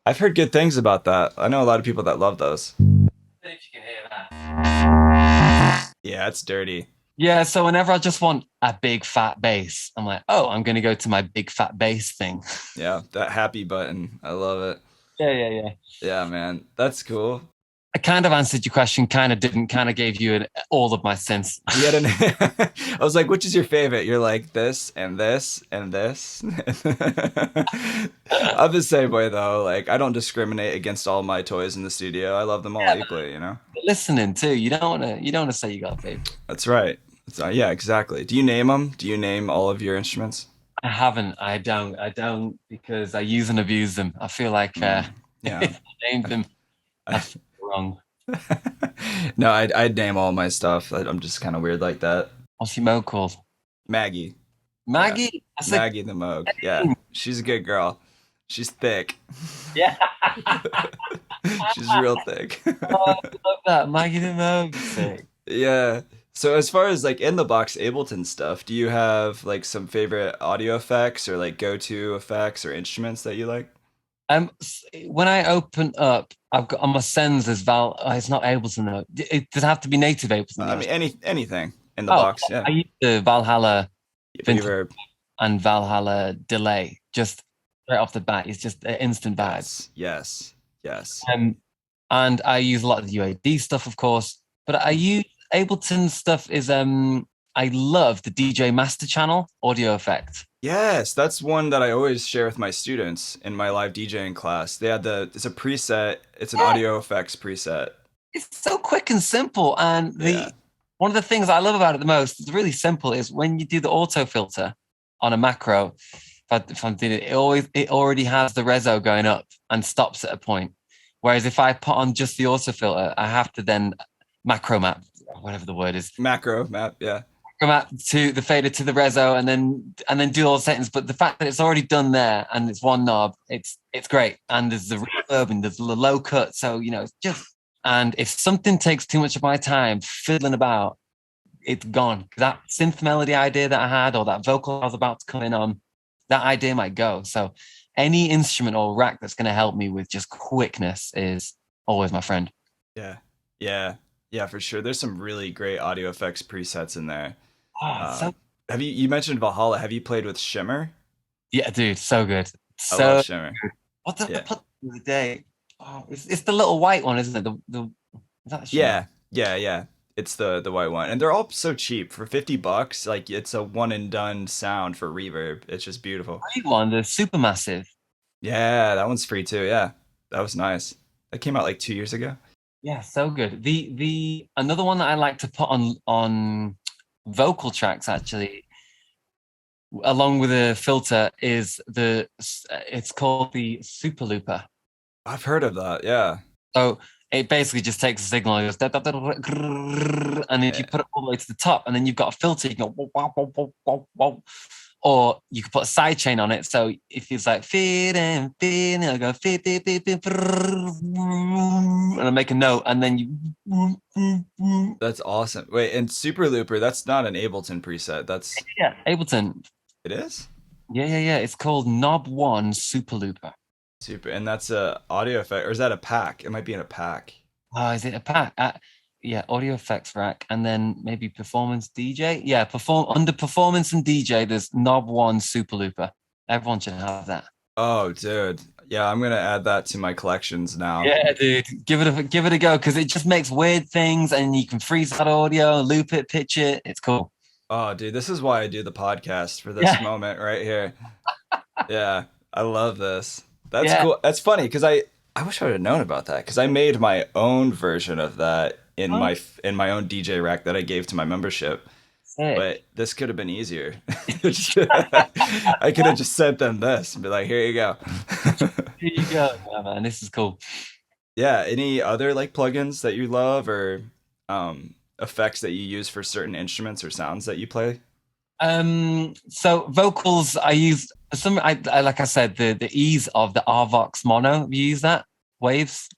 I've heard good things about that. I know a lot of people that love those. If you can hear that. Yeah, it's dirty. Yeah, so whenever I just want a big fat bass, I'm like, oh, I'm gonna go to my big fat bass thing. Yeah, that happy button. I love it. Yeah, yeah, yeah. Yeah, man. That's cool. I kind of answered your question, kind of didn't, kind of gave you all of my sense. You had an I was like, which is your favorite? You're like this and this and this. I'm the same way though. Like I don't discriminate against all my toys in the studio. I love them all Yeah, equally, you know? listening too. You don't want to say you got a favorite. That's right. Yeah, exactly. Do you name them? Do you name all of your instruments? I haven't. I don't because I use and abuse them. I feel like Yeah. if I named them, I feel wrong. No, I'd name all my stuff. I'm just kind of weird like that. What's your mode called? Maggie. Yeah. Maggie. That's a Maggie the Moog. Yeah. She's a good girl. She's thick. yeah. She's real thick. Oh, I love that Maggie the Mode. Sick. Yeah. So as far as like in the box Ableton stuff, do you have like some favorite audio effects or like go-to effects or instruments that you like? When I open up, I've got on my sends as Val. It's not Ableton though. It does have to be native Ableton. I mean anything in the Oh, box, yeah. I use the Valhalla Vintage Reverb. and Valhalla Delay just straight off the bat. It's just an instant vibe. Yes. Yes. Yes. And I use a lot of the UAD stuff, of course. But I use Ableton stuff is I love the DJ Master Channel audio effect. Yes, that's one that I always share with my students in my live DJing class. It's a preset, it's an Yeah, audio effects preset. it's so quick and simple. And Yeah. the one of the things I love about it the most, it's really simple, is when you do the auto filter on a macro, if I'm doing it, it already has the reso going up and stops at a point. Whereas if I put on just the auto filter, I have to then macro map, whatever the word is, Macro map, yeah. come out to the fader to the reso and then do all the settings. But the fact that it's already done there and it's one knob, it's great. And there's the reverb and there's the low cut. So it's just, and if something takes too much of my time fiddling about, it's gone. That synth melody idea that I had or that vocal I was about to come in on, that idea might go. So any instrument or rack that's going to help me with just quickness is always my friend. Yeah. Yeah. Yeah, for sure. There's some really great audio effects presets in there. Oh, Um, you mentioned Valhalla. Have you played with Shimmer? yeah, dude, so good. I love So Shimmer. what did I Yeah. put the other day? Oh, it's the little white one, isn't it? The is that Shimmer? Yeah. Yeah, yeah. It's the white one. And they're all so cheap. For $50, like it's a one and done sound for reverb. It's just beautiful. White one, the supermassive. Yeah, that one's free too. Yeah. That was nice. That came out like 2 years ago. Yeah, so good. The another one that I like to put on vocal tracks actually, along with a filter, is it's called the Super Looper. I've heard of that. Yeah. So it basically just takes a signal and goes, and if you Yeah. put it all the way to the top, and then you've got a filter, you go, wow, wow, wow, wow, wow. Or you could put a side chain on it. So if it's like feed and feed, it'll go feed, feed, feed, feed, and I'll make a note, and then you, That's awesome. Wait, and Super Looper, that's not an Ableton preset. That's yeah, Ableton. it is? Yeah, yeah, yeah. It's called Knob One Super Looper. Super. And that's a audio effect, or is that a pack? It might be in a pack. Oh, is it a pack? Yeah, audio effects rack, and then maybe performance DJ. Yeah, under performance and DJ. There's Knob One Super Looper. Everyone should have that. Oh, dude. Yeah, I'm gonna add that to my collections now. Yeah, dude, give it a go because it just makes weird things, and you can freeze that audio, loop it, pitch it. It's cool. Oh, dude, this is why I do the podcast for this Yeah, moment right here. Yeah, I love this. That's yeah. cool. That's funny because I wish I would have known about that because I made my own version of that Oh, in my own DJ rack that I gave to my membership. sick. But this could have been easier. I could have just sent them this and be like, here you go. Here you go. Yeah, man, this is cool. Yeah, any other like plugins that you love or effects that you use for certain instruments or sounds that you play? So vocals, I use some. I like I said, the ease of the RVox mono. Have you used that? Waves.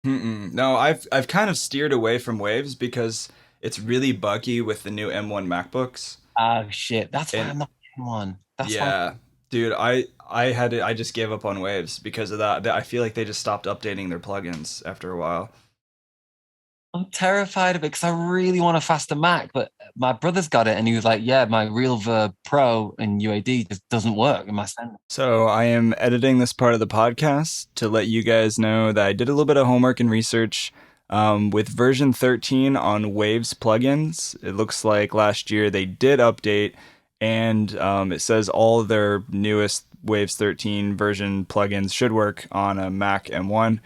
Mm-mm. No, I've kind of steered away from Waves because it's really buggy with the new M1 MacBooks. Oh shit, that's why And I'm not getting one. That's why. yeah, dude, I just gave up on Waves because of that. I feel like they just stopped updating their plugins after a while. I'm terrified of it because I really want a faster Mac, but my brother's got it and he was like, yeah, my Real Pro in UAD just doesn't work in my sender. So I am editing this part of the podcast to let you guys know that I did a little bit of homework and research with version 13 on Waves plugins. It looks like last year they did update, and it says all of their newest Waves 13 version plugins should work on a Mac M1.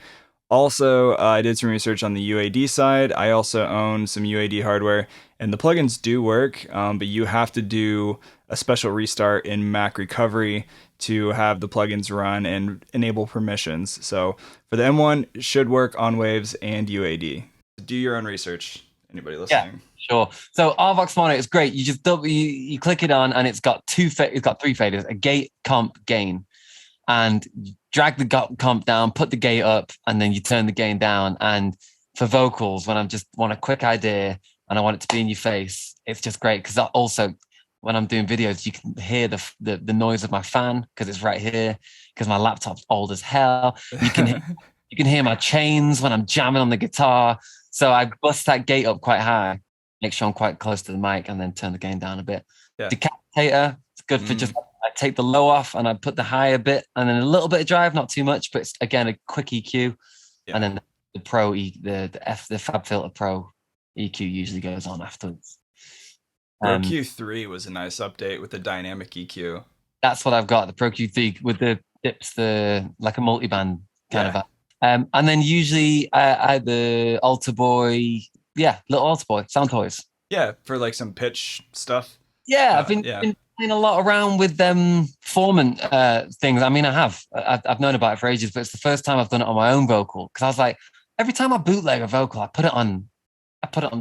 Also, I did some research on the UAD side. I also own some UAD hardware, and the plugins do work, but you have to do a special restart in Mac Recovery to have the plugins run and enable permissions. So for the M1, it should work on Waves and UAD. Do your own research. Anybody listening? Yeah, sure. So RVox Mono is great. You just you click it on, and it's got three faders: a gate, comp, gain, and you drag the comp down, put the gate up, and then you turn the gain down. And for vocals, when I just want a quick idea and I want it to be in your face, it's just great because also when I'm doing videos, you can hear the noise of my fan because it's right here because my laptop's old as hell. You can hear my chains when I'm jamming on the guitar. So I bust that gate up quite high, make sure I'm quite close to the mic, and then turn the gain down a bit. Yeah. Decapitator, it's good for just, I take the low off and I put the high a bit, and then a little bit of drive, not too much, but it's again a quick EQ. Yeah. And then the Pro the FabFilter Pro EQ usually goes on afterwards. Pro Q3 was a nice update with the dynamic EQ. That's what I've got, the Pro Q3 with the dips, like a multi-band kind of. And then usually the Alter Boy, little Alter Boy sound toys. Yeah, for like some pitch stuff. Yeah, I've been playing a lot around with them Foreman things. I mean, I've known about it for ages, but it's the first time I've done it on my own vocal because I was like, every time I bootleg a vocal, I put it on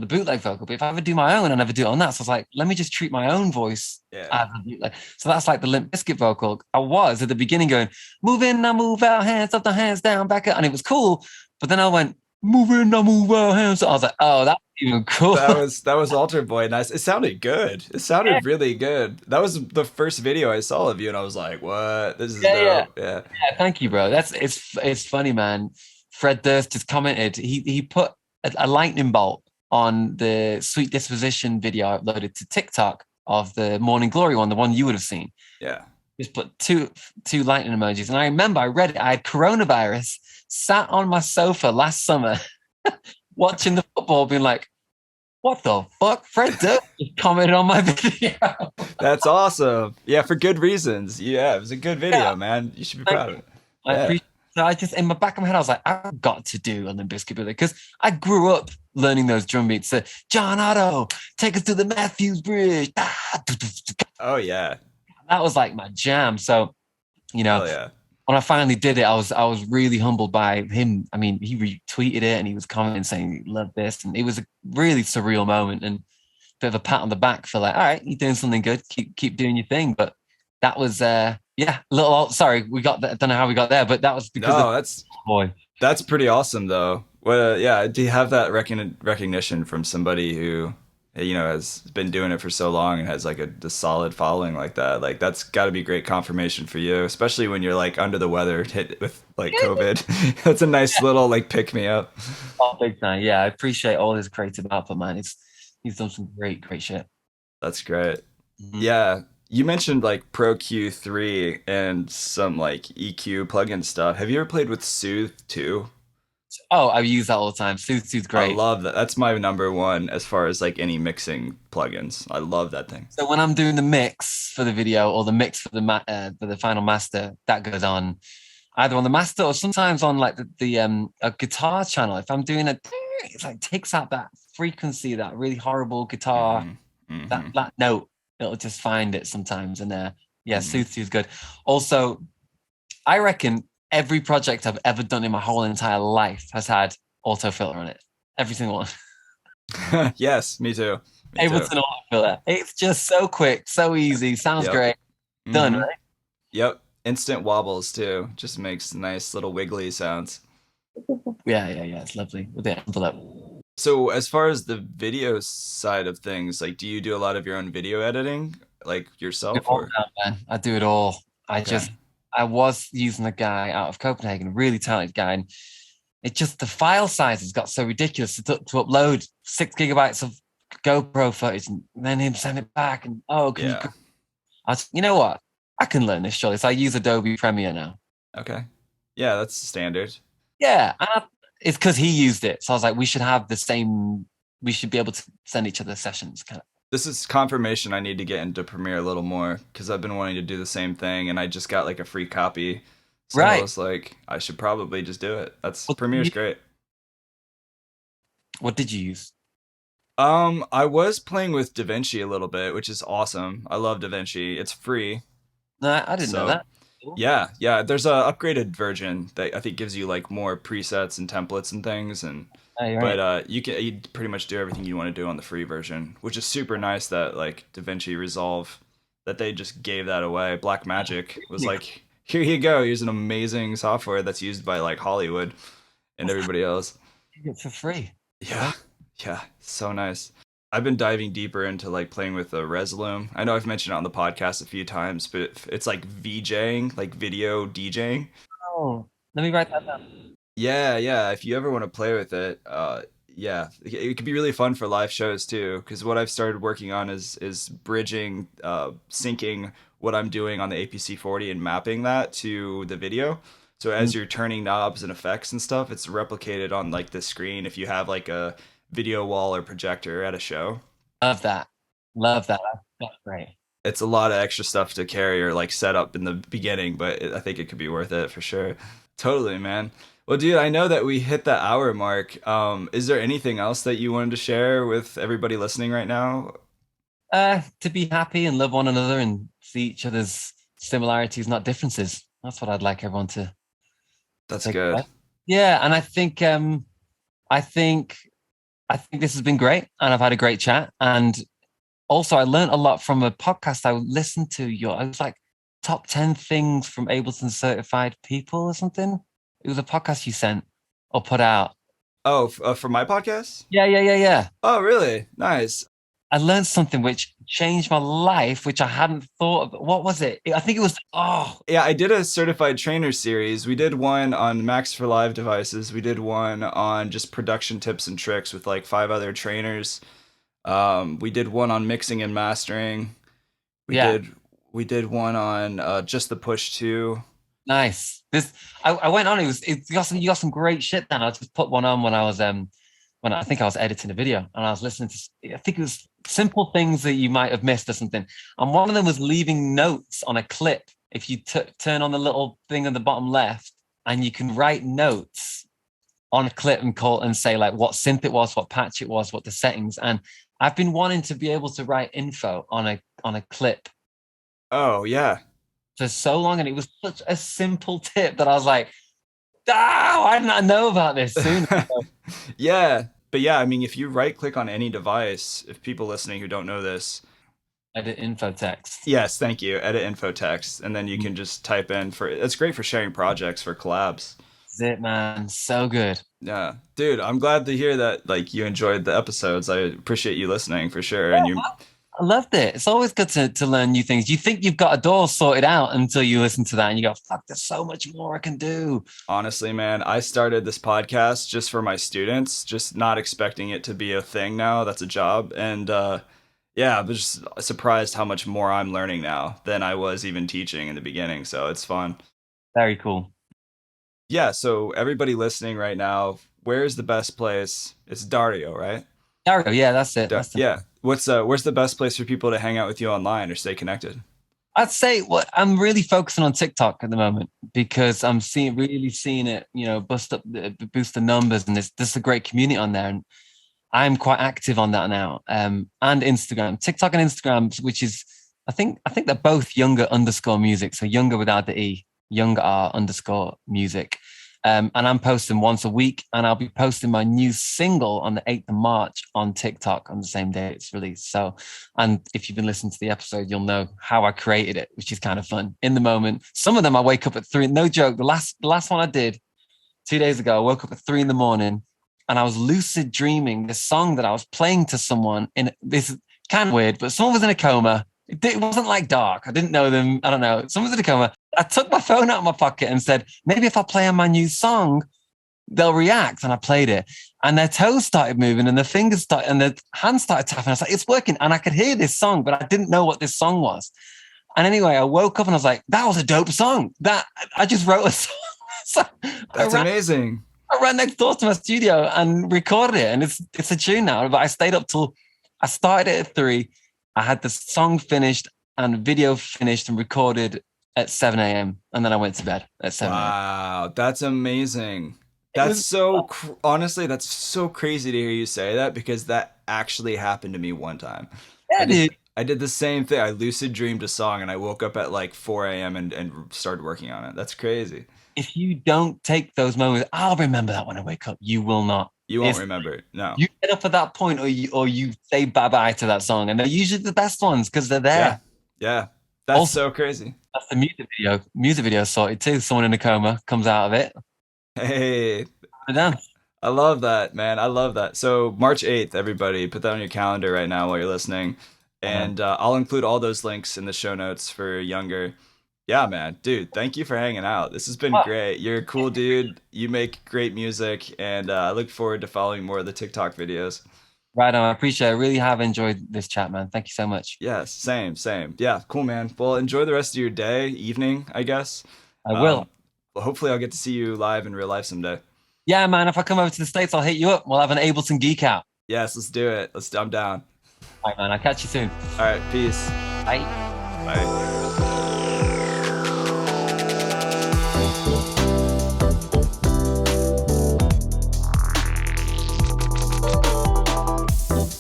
the bootleg vocal, but if I ever do my own, I never do it on that. So I was like, let me just treat my own voice as a bootleg. So that's like the Limp Bizkit vocal. I was at the beginning going, move in, now move out, hands up, the hands down, back up. And it was cool. But then I went, move in, now move out, hands up. I was like, oh, that's even cool. That was Alter Boy. Nice. It sounded good. It sounded really good. That was the first video I saw of you, and I was like, what? This is dope. Yeah. Thank you, bro. It's funny, man. Fred Durst just commented, he put a lightning bolt on the Sweet Disposition video I uploaded to TikTok of the Morning Glory one, the one you would have seen. Yeah. Just put two lightning emojis. And I remember I read it. I had coronavirus, sat on my sofa last summer watching the football, being like, what the fuck? Fred Durst just commented on my video. That's awesome. Yeah, for good reasons. Yeah, it was a good video, man. You should be proud of it. I appreciate it. So I just, in my back of my head, I was like, I've got to do a Limp Bizkit video because I grew up learning those drum beats. John Otto, take us to the Matthews Bridge. Oh yeah, that was like my jam. So, when I finally did it, I was really humbled by him. I mean, he retweeted it and he was commenting saying he loved this, and it was a really surreal moment and a bit of a pat on the back for like, all right, you're doing something good. Keep doing your thing. But that was sorry, we got that. I don't know how we got there, but that was because that's pretty awesome though. Well, do you have that recognition from somebody who has been doing it for so long and has like a solid following like that? Like that's got to be great confirmation for you, especially when you're like under the weather, hit with like COVID. That's a nice little like pick me up. Oh, big time. Yeah, I appreciate all his creative output, man. He's done some great shit. That's great. Mm-hmm. Yeah. You mentioned like Pro Q3 and some like EQ plugin stuff. Have you ever played with Soothe too? Oh, I use that all the time. Soothe's great. I love that. That's my number one as far as like any mixing plugins. I love that thing. So when I'm doing the mix for the video or the mix for the final master, that goes on either on the master or sometimes on like the a guitar channel. If I'm doing it like takes out that frequency, that really horrible guitar, that note. It'll just find it sometimes. And Soothe good. Also, I reckon every project I've ever done in my whole entire life has had auto filter on it. Every single one. Yes, me too. Ableton auto filter. It's just so quick, so easy. Sounds great. Done, right? Yep. Instant wobbles too. Just makes nice little wiggly sounds. Yeah. It's lovely with the envelope. So as far as the video side of things, like, do you do a lot of your own video editing, like yourself? I do it all. I was using a guy out of Copenhagen, a really talented guy. And It just, the file sizes got so ridiculous to upload 6 gigabytes of GoPro footage and then him send it back. And you know what? I can learn this surely. So I use Adobe Premiere now. Okay. Yeah, that's standard. Yeah. It's because he used it. So I was like, we should be able to send each other sessions kind of. This is confirmation I need to get into Premiere a little more because I've been wanting to do the same thing and I just got like a free copy. So I was like, I should probably just do it. Premiere's great. What did you use? I was playing with DaVinci a little bit, which is awesome. I love DaVinci. It's free. No, I didn't know that. Cool. Yeah. There's a upgraded version that I think gives you like more presets and templates and things, and you pretty much do everything you want to do on the free version, which is super nice. That like DaVinci Resolve, that they just gave that away. Blackmagic was like, here you go. Here's an amazing software that's used by like Hollywood and everybody else. It's for free. Yeah, so nice. I've been diving deeper into like playing with the Resolume. I know I've mentioned it on the podcast a few times, but it's like VJing, like video DJing. Oh, let me write that down. Yeah. If you ever want to play with it, it could be really fun for live shows too. Because what I've started working on is bridging, syncing what I'm doing on the APC-40 and mapping that to the video. So as you're turning knobs and effects and stuff, it's replicated on like the screen if you have like a video wall or projector at a show. Love that. That's great. It's a lot of extra stuff to carry or like set up in the beginning, but I think it could be worth it for sure. Totally, man. Well, dude, I know that we hit the hour mark. Is there anything else that you wanted to share with everybody listening right now? To be happy and love one another and see each other's similarities, not differences. That's what I'd like everyone to. That's good. About. Yeah, and I think this has been great, and I've had a great chat. And also, I learned a lot from a podcast I listened to. I was like top 10 things from Ableton certified people or something. It was a podcast you sent or put out. Oh, for my podcast? Yeah. Oh, really? Nice. I learned something which changed my life, which I hadn't thought of. What was it? I think it was, Yeah, I did a certified trainer series. We did one on Max for Live devices. We did one on just production tips and tricks with like 5 other trainers. We did one on mixing and mastering. We did one on just the push 2. Nice. I went on. You got some great shit. Then I just put one on when I was when I think I was editing a video and I was listening to. I think it was simple things that you might have missed or something. And one of them was leaving notes on a clip. If you turn on the little thing on the bottom left, and you can write notes on a clip and say like what synth it was, what patch it was, what the settings. And I've been wanting to be able to write info on a clip. Oh yeah. For so long, and it was such a simple tip that I was like, why didn't I know about this sooner? Yeah, but yeah, I mean, if you right click on any device, if people listening who don't know this, edit info text. Yes, thank you. Edit info text, and then you can just type in it's great for sharing projects for collabs. That's it, man. So good. Yeah, dude, I'm glad to hear that. Like you enjoyed the episodes. I appreciate you listening for sure, and I loved it. It's always good to learn new things. You think you've got a door sorted out until you listen to that and you go, fuck, there's so much more I can do. Honestly, man, I started this podcast just for my students, just not expecting it to be a thing now. That's a job. And I was just surprised how much more I'm learning now than I was even teaching in the beginning. So it's fun. Very cool. Yeah. So everybody listening right now, where's the best place? It's Dario, right? Dario, yeah, that's it. Yeah. Where's the best place for people to hang out with you online or stay connected? I'd say I'm really focusing on TikTok at the moment because I'm really seeing it, boost the numbers, and there's a great community on there, and I'm quite active on that now. And Instagram, TikTok and Instagram, which is I think they're both Youngr_music, so Youngr without the E, Youngr_music. And I'm posting once a week, and I'll be posting my new single on the 8th of March on TikTok on the same day it's released. So, and if you've been listening to the episode, you'll know how I created it, which is kind of fun in the moment. Some of them I wake up at 3, no joke. The last one I did 2 days ago, I woke up at 3 in the morning and I was lucid dreaming this song that I was playing to someone this is kind of weird, but someone was in a coma. It wasn't like dark. I didn't know them. I don't know. Someone was in a coma. I took my phone out of my pocket and said, maybe if I play on my new song, they'll react. And I played it, and their toes started moving, and their fingers started, and their hands started tapping. I was like, it's working. And I could hear this song, but I didn't know what this song was. And anyway, I woke up and I was like, that was a dope song. That I just wrote a song. So That's amazing. I ran next door to my studio and recorded it, and it's a tune now. But I stayed up till I started it at 3. I had the song finished and video finished and recorded at 7 a.m. and then I went to bed at 7 a.m. Wow, that's amazing. That's honestly, that's so crazy to hear you say that, because that actually happened to me one time. Yeah, dude. I did the same thing. I lucid dreamed a song and I woke up at like 4 a.m. and started working on it. That's crazy. If you don't take those moments, I'll remember that when I wake up. You will not. You won't remember it. No. You get up at that point, or you say bye-bye to that song, and they're usually the best ones because they're there. Yeah. That's also so crazy. That's the music video. Music video sorted too. Someone in a coma comes out of it. Hey. Dance. I love that, man. I love that. So March 8th, everybody, put that on your calendar right now while you're listening. And I'll include all those links in the show notes for Youngr. Yeah, man. Dude, thank you for hanging out. This has been great. You're a cool dude. You make great music. And I look forward to following more of the TikTok videos. Right on. I appreciate it. I really have enjoyed this chat, man. Thank you so much. Yes, same. Yeah, cool, man. Well, enjoy the rest of your day, evening, I guess. I will. Well, hopefully I'll get to see you live in real life someday. Yeah, man. If I come over to the States, I'll hit you up. We'll have an Ableton geek out. Yes, let's do it. I'm down. All right, man. I'll catch you soon. All right, peace. Bye. Bye.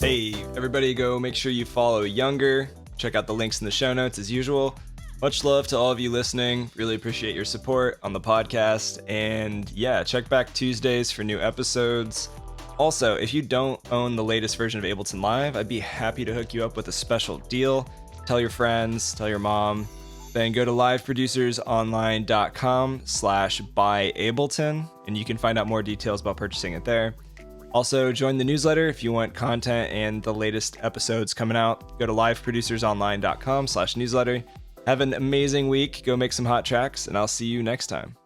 Hey, everybody, go make sure you follow Youngr. Check out the links in the show notes as usual. Much love to all of you listening. Really appreciate your support on the podcast. And yeah, check back Tuesdays for new episodes. Also, if you don't own the latest version of Ableton Live, I'd be happy to hook you up with a special deal. Tell your friends, tell your mom. Then go to liveproducersonline.com/buyableton, and you can find out more details about purchasing it there. Also, join the newsletter if you want content and the latest episodes coming out. Go to liveproducersonline.com/newsletter. Have an amazing week. Go make some hot tracks, and I'll see you next time.